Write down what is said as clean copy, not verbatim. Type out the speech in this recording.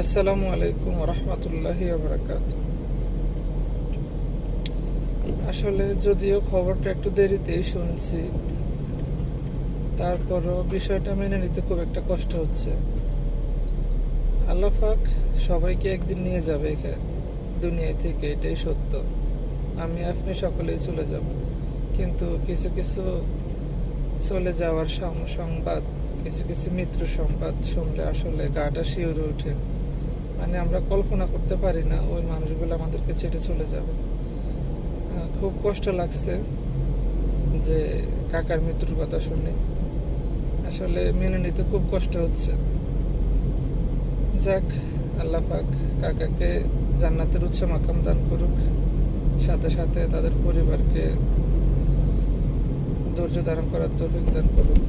আসসালামু আলাইকুম রহমতুল্লাহি বারাকাতুহু। আসলে যদিও খবরটা একটু দেরিতেই শুনছি, তারপরও বিষয়টা মেনে নিতে খুব একটা কষ্ট হচ্ছে। আল্লাহ পাক সবাইকে একদিন নিয়ে যাবে দুনিয়া থেকে, এটাই সত্য। আমি আপনি সকলেই চলে যাব, কিন্তু কিছু কিছু চলে যাওয়ার সংবাদ, কিছু কিছু মৃত্যুর সংবাদ শুনলে আসলে গাটা শিউরে ওঠে। মানে আমরা কল্পনা করতে পারি না ওই মানুষগুলো আমাদেরকে ছেড়ে চলে যাবে। খুব কষ্ট লাগছে যে কাকার মৃত্যুর কথা শুনে। আসলে মেনে নিতে খুব কষ্ট হচ্ছে। যাক, আল্লাহ পাক কাকাকে জান্নাতের উচ্চ মাকাম দান করুক, সাথে সাথে তাদের পরিবারকে ধৈর্য ধারণ করার তৌফিক দান করুক।